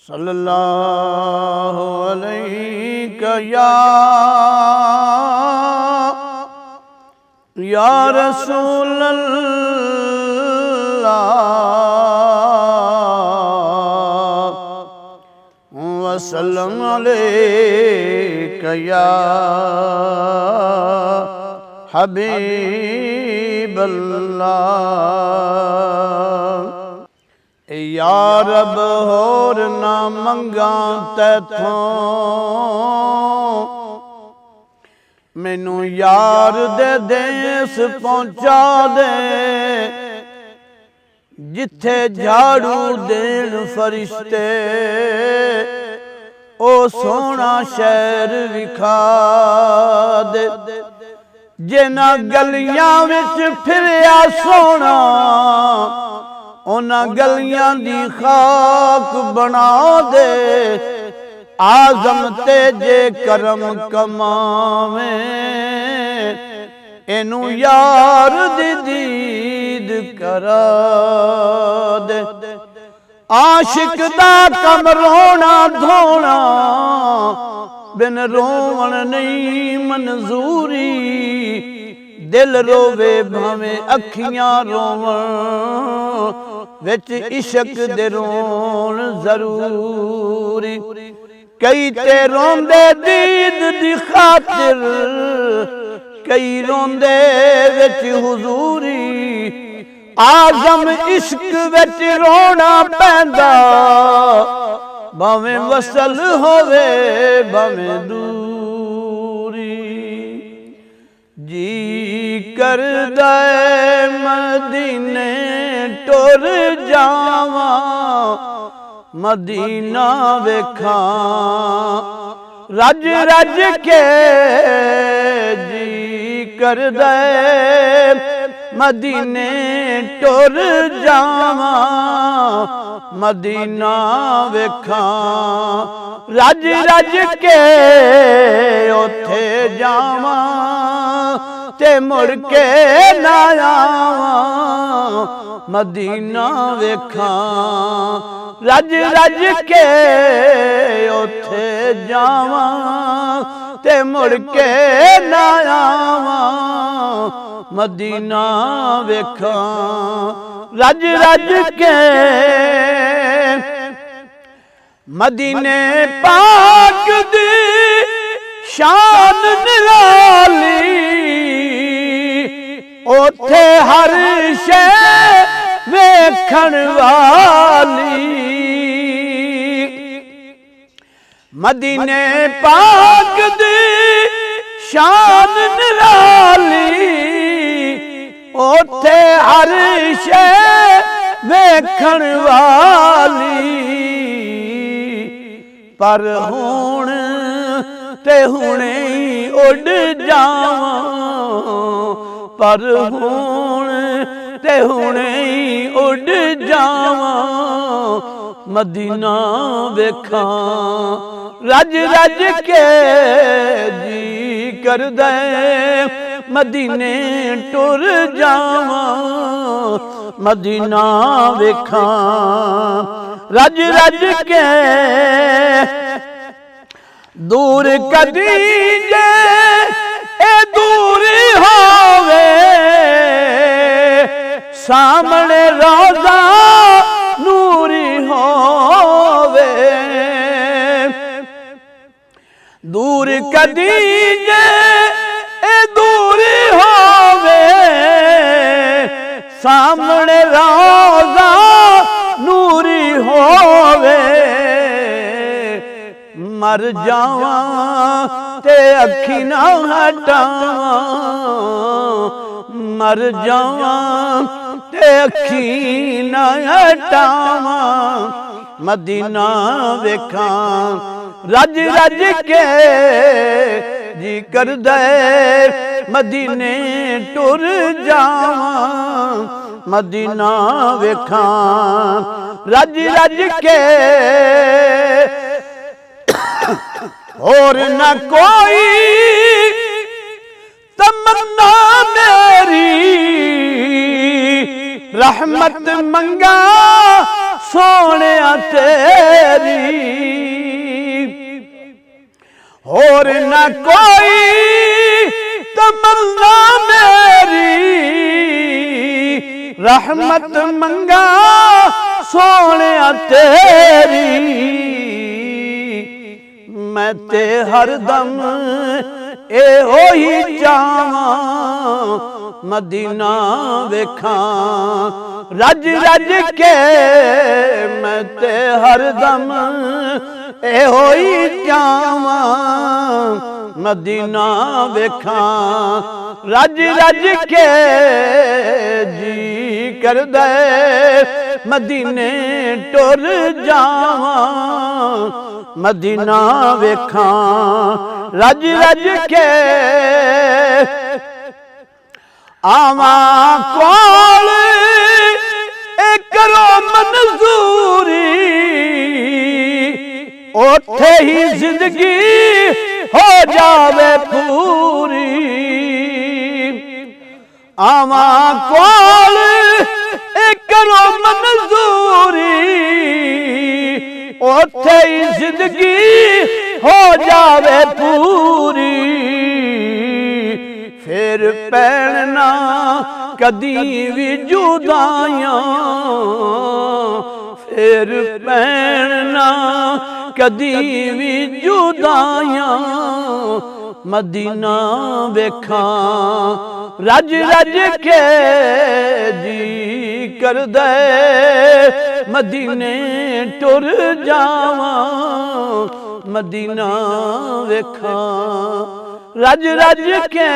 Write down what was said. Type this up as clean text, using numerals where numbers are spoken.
सल्लल्लाहु अलैका या रसूल अल्लाह वसल्लम अलैका या हबीब अल्लाह। या रब होर ना मंगा तैथों, मैनू यार दे देस पहुंचा दे, जिथे झाड़ू देन फरिश्ते ओ सोना शहर विखा दे। जिन्हां गलियां विच फिरिया सोना, उन्हां गलियां दी खाक बना दे। आज़म ते जे करम कमावे, इनू यार दी दीद करा दे। आशिक दा कम रोना धोना, बिन रोवण नहीं मंजूरी। दिल रोवे भावें अखियां रोवण, विच इश्क दे रोण जरूरी। कई ते रोंदे दीद दी खातिर, कई रोंदे विच हुजूरी। आज़म इश्क विच रोना पैंदा, भावें वसल होवे भावें दूरी। जी करदा ऐ मदीने टुर जावां, मदीना वेखां रज रज के। जी करदा ऐ मदीने टुर जावां, मदीना वेखां रज रज के। उथे जावां ते मुड़ के ना आवां, मदीना वेखां रज रज के। उथे जावां ते मुड़ के ना आवां, मदीना वेखां रज रज के। मदीने पाक दी शान निराली, ओथे हर शै वेखण वाली। मदीने पाक दी शान निराली, ओथे हर शै वेखण वाली। पर हुण ते हुणे ही उड़ जावां, पर हुण ते हुणे ही उड़ जावां, मदीना वेखां रज रज के। जी करदा ऐ मदीने टुर जावां, मदीना वेखां रज रज के। दूर कदी जे ए दूर होवे, सामने रोज़ा नूरी होवे। दूर कदी जे ए दूर होवे, सामने रोज़ा नूरी होवे। मर जावां ते अखी ना हटावां, मर जावां ते अखी ना हटावां, मदीना वेखां रज रज के। जी करदा ऐ मदीने टुर जावां, मदीना वेखां रज रज के। और न कोई तमन्ना मेरी, रहमत मंगा सोने तेरी। न कोई तमन्ना मेरी, रहमत मंगा सोने तेरी। मैं ते हरदम ए होई जावां, मदीना वेखां रज रज के। मैं ते हरदम ए होई जावां, मदीना वेखां रज रज के। जी कर दे मदीने टुर जावां, मदीना वेखां रज रज के। आवा कोल ए करो मंजूरी, ओथे ही जिंदगी हो जावे पूरी। आवा कोल ए करो मंजूरी, ओथे ही जिंदगी हो जावे पूरी। फिर पैणना कदी भी जुदाइयां, फिर पैणना कदी भी जुदाइयां। मदीना वेखां रज रज के। जी कर दे मदीने टुर जावां, मदीना वेखां रज रज के।